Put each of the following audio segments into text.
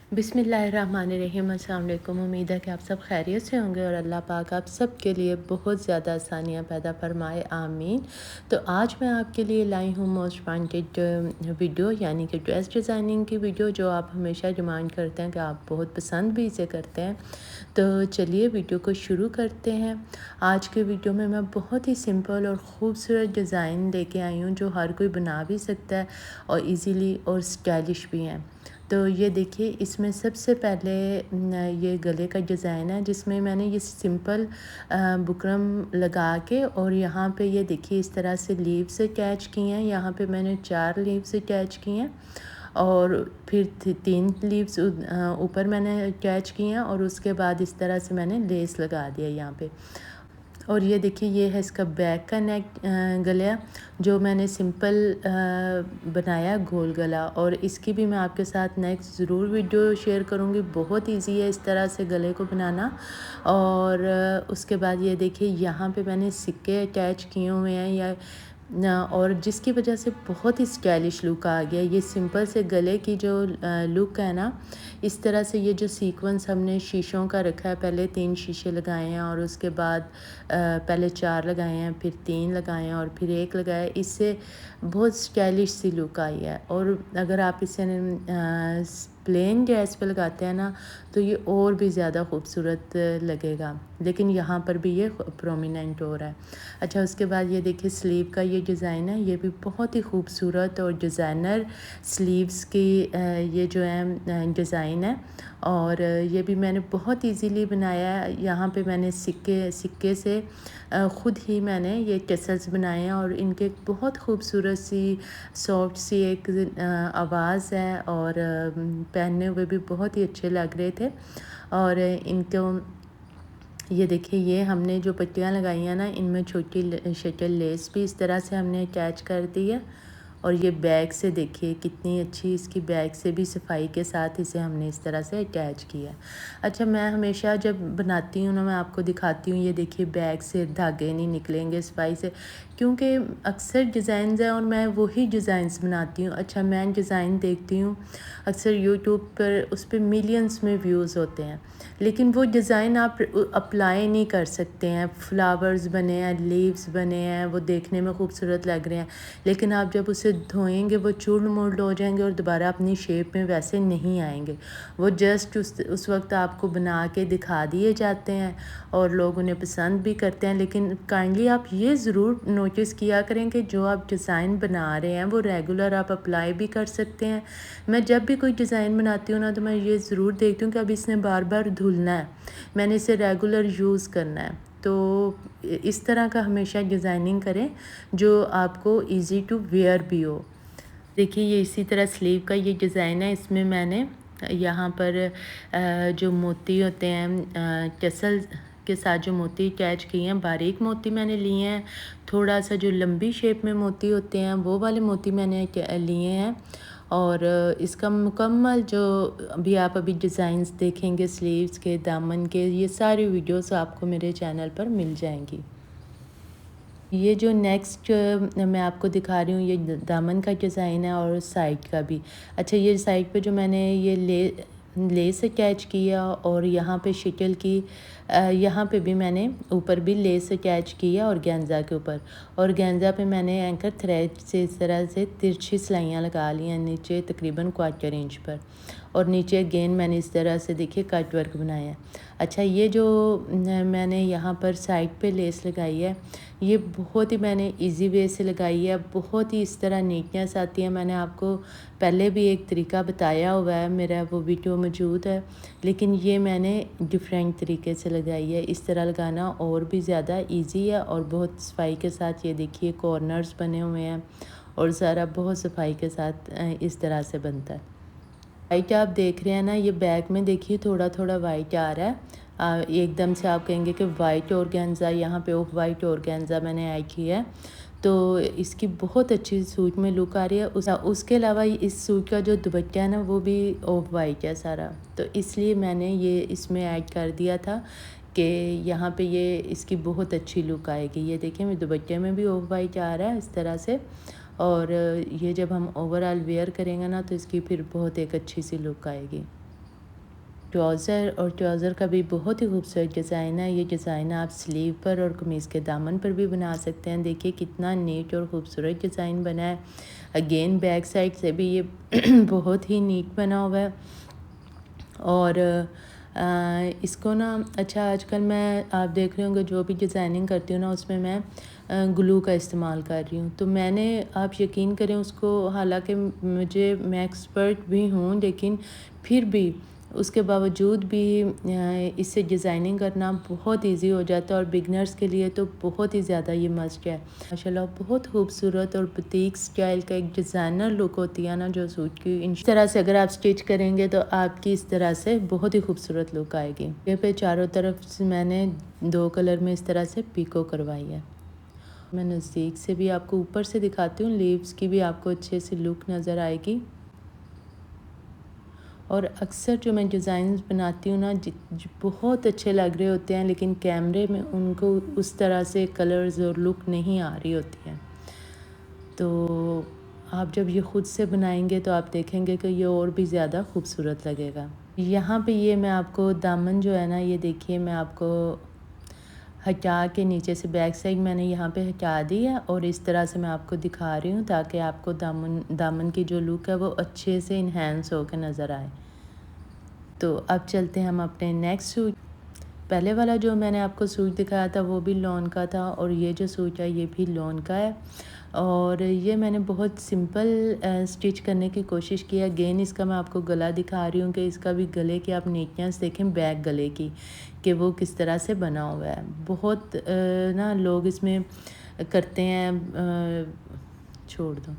बिस्मिल्लाहिर्रहमानिर्रहीम। अस्सलाम वालेकुम। उम्मीद है कि आप सब खैरियत से होंगे और अल्लाह पाक आप सब के लिए बहुत ज़्यादा आसानियाँ पैदा फरमाए, आमीन। तो आज मैं आपके लिए लाई हूँ मोस्ट वांटेड वीडियो, यानी कि ड्रेस डिज़ाइनिंग की वीडियो, जो आप हमेशा डिमांड करते हैं कि आप बहुत पसंद भी इसे करते हैं। तो चलिए वीडियो को शुरू करते हैं। आज के वीडियो में मैं बहुत ही सिंपल और ख़ूबसूरत डिज़ाइन लेके आई हूँ जो हर कोई बना भी सकता है और इजीली और स्टाइलिश भी हैं। तो ये देखिए, इसमें सबसे पहले ये गले का डिज़ाइन है जिसमें मैंने ये सिंपल बुकरम लगा के और यहाँ पे ये देखिए इस तरह से लीव्स अटैच की हैं। यहाँ पे मैंने 4 लीव्स अटैच की हैं और फिर 3 लीव्स ऊपर मैंने अटैच की हैं और उसके बाद इस तरह से मैंने लेस लगा दिया यहाँ पे। और ये देखिए, ये है इसका बैक का नेक गला, जो मैंने सिंपल बनाया गोल गला, और इसकी भी मैं आपके साथ नेक्स्ट ज़रूर वीडियो शेयर करूँगी। बहुत इजी है इस तरह से गले को बनाना। और उसके बाद ये देखिए, यहाँ पे मैंने सिक्के अटैच किए हुए हैं या और जिसकी वजह से बहुत ही स्टाइलिश लुक आ गया। ये सिंपल से गले की जो लुक है ना, इस तरह से ये जो सीक्वेंस हमने शीशों का रखा है, पहले 3 शीशे लगाए हैं और उसके बाद पहले 4 लगाए हैं, फिर 3 लगाए हैं और फिर 1 लगाया है। इससे बहुत स्टाइलिश सी लुक आई है। और अगर आप इसे प्लेन ड्रेस पे लगाते हैं ना, तो ये और भी ज़्यादा खूबसूरत लगेगा, लेकिन यहाँ पर भी ये प्रोमिनेंट हो रहा है। अच्छा, उसके बाद ये देखिए स्लीव का ये डिज़ाइन है, ये भी बहुत ही खूबसूरत और डिज़ाइनर स्लीव्स की ये जो है डिज़ाइन है। और ये भी मैंने बहुत इजीली बनाया है। यहाँ पे मैंने सिक्के से ख़ुद ही मैंने ये टसल्स बनाए हैं और इनके बहुत खूबसूरत सी सॉफ्ट सी एक आवाज़ है और पहनने हुए भी बहुत ही अच्छे लग रहे थे। और इनको ये देखिए, ये हमने जो पट्टियाँ लगाई हैं ना, इनमें छोटी शटल लेस भी इस तरह से हमने अटैच कर दी है। और ये बैग से देखिए कितनी अच्छी, इसकी बैग से भी सफाई के साथ इसे हमने इस तरह से अटैच किया है। अच्छा, मैं हमेशा जब बनाती हूँ ना, मैं आपको दिखाती हूँ, ये देखिए बैग से धागे नहीं निकलेंगे सफाई से, क्योंकि अक्सर डिज़ाइंस हैं और मैं वही डिज़ाइंस बनाती हूँ। अच्छा, मैं डिज़ाइन देखती हूँ अक्सर यूट्यूब पर, उस पर मिलियंस में व्यूज़ होते हैं, लेकिन वो डिज़ाइन आप अप्लाई नहीं कर सकते हैं। फ्लावर्स बने हैं, लीव्स बने हैं, वो देखने में खूबसूरत लग रहे हैं, लेकिन आप जब उसे धोएंगे वो चूर्ण मोल्ड हो जाएंगे और दोबारा अपनी शेप में वैसे नहीं आएंगे। वो जस्ट उस वक्त आपको बना के दिखा दिए जाते हैं और लोग उन्हें पसंद भी करते हैं, लेकिन काइंडली आप ये ज़रूर नोटिस किया करें कि जो आप डिज़ाइन बना रहे हैं वो रेगुलर आप अप्लाई भी कर सकते हैं। मैं जब भी कोई डिज़ाइन बनाती हूँ ना, तो मैं ये ज़रूर देखती हूँ कि अब इसने बार बार धुलना है, मैंने इसे रेगुलर यूज़ करना है। तो इस तरह का हमेशा डिज़ाइनिंग करें जो आपको इजी टू वेयर भी हो। देखिए, ये इसी तरह स्लीव का ये डिज़ाइन है। इसमें मैंने यहाँ पर जो मोती होते हैं टसल के साथ जो मोती अटैच किए हैं, बारीक मोती मैंने लिए हैं। थोड़ा सा जो लंबी शेप में मोती होते हैं वो वाले मोती मैंने लिए हैं। और इसका मुकम्मल जो अभी डिज़ाइंस देखेंगे स्लीव्स के, दामन के, ये सारी वीडियोस आपको मेरे चैनल पर मिल जाएंगी। ये जो नेक्स्ट मैं आपको दिखा रही हूँ, ये दामन का डिज़ाइन है और साइड का भी। अच्छा, ये साइड पे जो मैंने ये लेस अटैच किया और यहाँ पे शिटल की यहाँ पे भी मैंने ऊपर भी लेस अटैच किया और गेंजा के ऊपर, और गेंजा पे मैंने एंकर थ्रेड से इस तरह से तिरछी सिलाइयाँ लगा ली हैं नीचे तकरीबन 1/4 इंच पर, और नीचे अगेन मैंने इस तरह से देखिए कट वर्क बनाया है। अच्छा, ये जो मैंने यहाँ पर साइड पे लेस लगाई है, ये बहुत ही मैंने इजी वे से लगाई है, बहुत ही इस तरह नीटनेस आती है। मैंने आपको पहले भी एक तरीका बताया हुआ है, मेरा वो वीडियो मौजूद है, लेकिन ये मैंने डिफरेंट तरीके से लगाई है। इस तरह लगाना और भी ज़्यादा इजी है और बहुत सफाई के साथ, ये देखिए कॉर्नर्स बने हुए हैं और सारा बहुत सफाई के साथ इस तरह से बनता है। वाइट आप देख रहे हैं ना, ये बैक में देखिए थोड़ा थोड़ा वाइट आ रहा है। एकदम से आप कहेंगे कि वाइट ऑर्गेन्जा, यहाँ पे ऑफ वाइट ऑर्गेन्जा मैंने ऐड किया है, तो इसकी बहुत अच्छी सूट में लुक आ रही है। उसके अलावा इस सूट का जो दुपट्टा है ना, वो भी ऑफ वाइट है सारा, तो इसलिए मैंने ये इसमें ऐड कर दिया था कि यहाँ पे ये इसकी बहुत अच्छी लुक आएगी। ये देखें, मेरे दुपट्टे में भी ऑफ वाइट आ रहा है इस तरह से, और ये जब हम ओवरऑल वेयर करेंगे ना, तो इसकी फिर बहुत एक अच्छी सी लुक आएगी। ट्राउज़र, और ट्राउज़र का भी बहुत ही खूबसूरत डिज़ाइन है। ये डिज़ाइन आप स्लीव पर और कमीज़ के दामन पर भी बना सकते हैं। देखिए कितना नीट और ख़ूबसूरत डिज़ाइन बना है। अगेन बैक साइड से भी ये बहुत ही नीट बना हुआ है। और इसको ना अच्छा आजकल मैं आप देख रहे होंगे जो भी डिज़ाइनिंग करती हूँ ना उसमें मैं ग्लू का इस्तेमाल कर रही हूँ। तो मैंने आप यकीन करें उसको, हालांकि मैं एक्सपर्ट भी हूँ लेकिन फिर भी उसके बावजूद भी इससे डिज़ाइनिंग करना बहुत इजी हो जाता है और बिगनर्स के लिए तो बहुत ही ज़्यादा ये मस्ट है। माशाल्लाह बहुत खूबसूरत और बुटीक स्टाइल का एक डिज़ाइनर लुक होती है ना जो सूट की। इस तरह से अगर आप स्टिच करेंगे तो आपकी इस तरह से बहुत ही खूबसूरत लुक आएगी। ये पे चारों तरफ से मैंने 2 कलर में इस तरह से पीको करवाई है। मैं नज़दीक से भी आपको ऊपर से दिखाती हूँ, लीव्स की भी आपको अच्छे से लुक नज़र आएगी। और अक्सर जो मैं डिज़ाइंस बनाती हूँ ना बहुत अच्छे लग रहे होते हैं, लेकिन कैमरे में उनको उस तरह से कलर्स और लुक नहीं आ रही होती है। तो आप जब ये ख़ुद से बनाएंगे तो आप देखेंगे कि ये और भी ज़्यादा खूबसूरत लगेगा। यहाँ पे ये मैं आपको दामन जो है ना, ये देखिए मैं आपको हटा के नीचे से बैक साइड मैंने यहाँ पे हटा दी है और इस तरह से मैं आपको दिखा रही हूँ ताकि आपको दामन की जो लुक है वो अच्छे से इन्हेंस होकर नज़र आए। तो अब चलते हैं हम अपने नेक्स्ट सूट। पहले वाला जो मैंने आपको सूट दिखाया था वो भी लॉन का था और ये जो सूट है ये भी लॉन का है। और ये मैंने बहुत सिंपल स्टिच करने की कोशिश की है। अगेन इसका मैं आपको गला दिखा रही हूँ कि इसका भी गले की आप नीटनेस देखें, बैक गले की कि वो किस तरह से बना हुआ है। बहुत ना लोग इसमें करते हैं, छोड़ दो।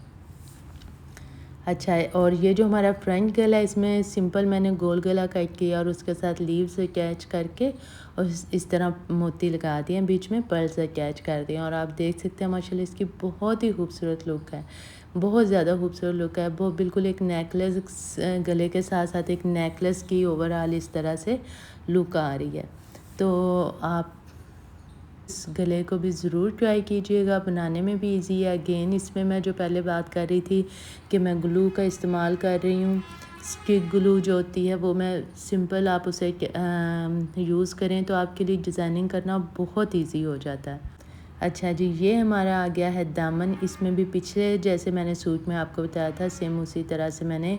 अच्छा है। और ये जो हमारा फ्रंट गला है इसमें सिंपल मैंने गोल गला कट किया और उसके साथ लीव्स अटैच करके और इस तरह मोती लगा दिए, बीच में पर्ल्स अटैच कर दिए। और आप देख सकते हैं माशाल्लाह इसकी बहुत ही खूबसूरत लुक है, बहुत ज़्यादा खूबसूरत लुक है। वो बिल्कुल एक नेकलेस, गले के साथ साथ एक नेकलेस की ओवरऑल इस तरह से लुक आ रही है। तो आप इस गले को भी ज़रूर ट्राई कीजिएगा, बनाने में भी इजी है। अगेन इसमें मैं जो पहले बात कर रही थी कि मैं ग्लू का इस्तेमाल कर रही हूँ, स्टिक ग्लू जो होती है वो मैं सिंपल आप उसे यूज़ करें तो आपके लिए डिज़ाइनिंग करना बहुत इजी हो जाता है। अच्छा जी, ये हमारा आ गया है दामन। इसमें भी पिछले जैसे मैंने सूट में आपको बताया था सेम उसी तरह से मैंने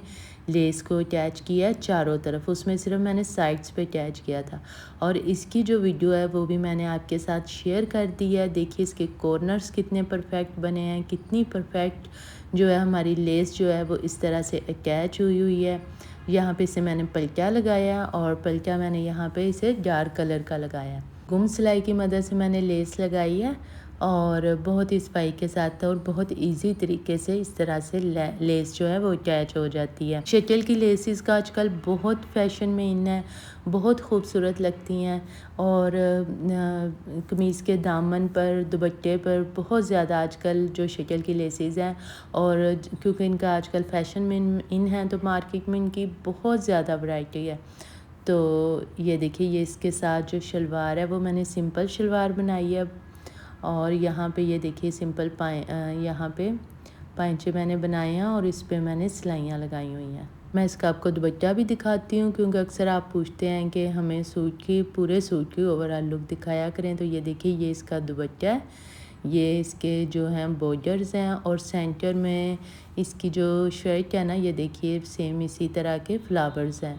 लेस को अटैच किया चारों तरफ, उसमें सिर्फ मैंने साइड्स पे अटैच किया था। और इसकी जो वीडियो है वो भी मैंने आपके साथ शेयर कर दी है। देखिए इसके कॉर्नर्स कितने परफेक्ट बने हैं, कितनी परफेक्ट जो है हमारी लेस जो है वो इस तरह से अटैच हुई है। यहाँ पे इसे मैंने पलटा लगाया और पलटा मैंने यहाँ पे इसे डार्क कलर का लगाया। गुम सिलाई की मदद से मैंने लेस लगाई है और बहुत ही सफाई के साथ और बहुत इजी तरीके से इस तरह से लेस जो है वो अटैच हो जाती है। शटल की लेसेस का आजकल बहुत फैशन में इन है, बहुत खूबसूरत लगती हैं और कमीज़ के दामन पर, दुपट्टे पर बहुत ज़्यादा आजकल जो शटल की लेसेस हैं। और क्योंकि इनका आजकल फैशन में इन है तो मार्केट में इनकी बहुत ज़्यादा वैरायटी है। तो ये देखिए ये इसके साथ जो शलवार है वो मैंने सिंपल शलवार बनाई है। और यहाँ पे ये देखिए सिंपल यहाँ पे पाइंचे मैंने बनाए हैं और इस पे मैंने सिलाइयाँ लगाई हुई हैं। मैं इसका आपको दुपट्टा भी दिखाती हूँ क्योंकि अक्सर आप पूछते हैं कि हमें पूरे सूट की ओवरऑल लुक दिखाया करें। तो ये देखिए ये इसका दुपट्टा है, ये इसके जो हैं बॉर्डर्स हैं और सेंटर में इसकी जो शर्ट है ना ये देखिए सेम इसी तरह के फ्लावर्स हैं।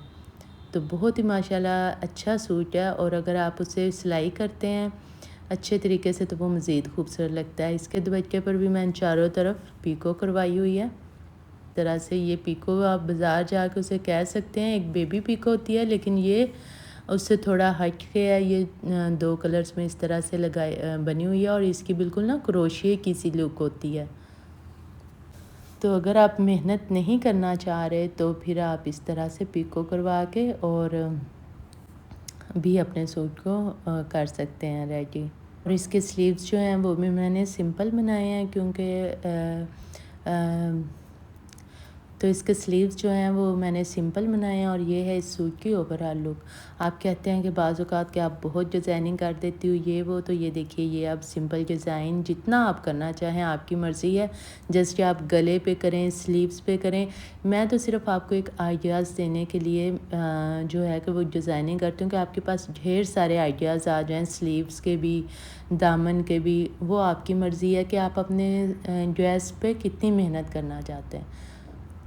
तो बहुत ही माशाल्लाह अच्छा सूट है और अगर आप उसे सिलाई करते हैं अच्छे तरीके से तो वो मज़ीद खूबसूरत लगता है। इसके दुपट्टे पर भी मैंने चारों तरफ पीको करवाई हुई है। तरह से ये पीको आप बाज़ार जाकर उसे कह सकते हैं एक बेबी पीको होती है, लेकिन ये उससे थोड़ा हट के है। ये 2 कलर्स में इस तरह से बनी हुई है और इसकी बिल्कुल ना क्रोशिये की सी लुक होती है। तो अगर आप मेहनत नहीं करना चाह रहे तो फिर आप इस तरह से पीको करवा के और भी अपने सूट को कर सकते हैं रेडी। और इसके स्लीव्स जो हैं वो भी मैंने सिंपल बनाए हैं क्योंकि तो इसके स्लीव्स जो हैं वो मैंने सिंपल बनाए हैं और ये है इस सूट की ओवरऑल लुक। आप कहते हैं कि बाज़ औक़ात कि आप बहुत डिज़ाइनिंग कर देती हो ये वो, तो ये देखिए ये आप सिंपल डिज़ाइन जितना आप करना चाहें आपकी मर्ज़ी है। जस्ट आप गले पे करें, स्लीव्स पे करें। मैं तो सिर्फ़ आपको एक आइडियाज़ देने के लिए जो है कि वो डिज़ाइनिंग करती हूँ कि आपके पास ढेर सारे आइडियाज़ आ जाएँ स्लीव्स के भी, दामन के भी। वो आपकी मर्ज़ी है कि आप अपने ड्रेस पे कितनी मेहनत करना चाहते हैं।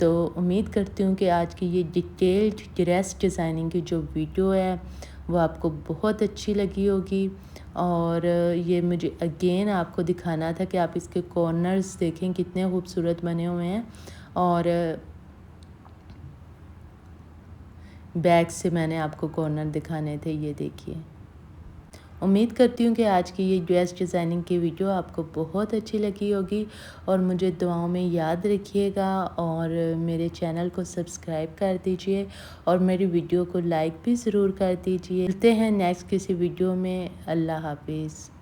तो उम्मीद करती हूँ कि आज की ये डिटेल्ड ड्रेस डिज़ाइनिंग की जो वीडियो है वो आपको बहुत अच्छी लगी होगी। और ये मुझे अगेन आपको दिखाना था कि आप इसके कॉर्नर्स देखें कितने खूबसूरत बने हुए हैं। और बैक से मैंने आपको कॉर्नर दिखाने थे, ये देखिए। उम्मीद करती हूँ कि आज की ये ड्रेस डिज़ाइनिंग की वीडियो आपको बहुत अच्छी लगी होगी और मुझे दुआओं में याद रखिएगा और मेरे चैनल को सब्सक्राइब कर दीजिए और मेरी वीडियो को लाइक भी ज़रूर कर दीजिए। मिलते हैं नेक्स्ट किसी वीडियो में। अल्लाह हाफिज़।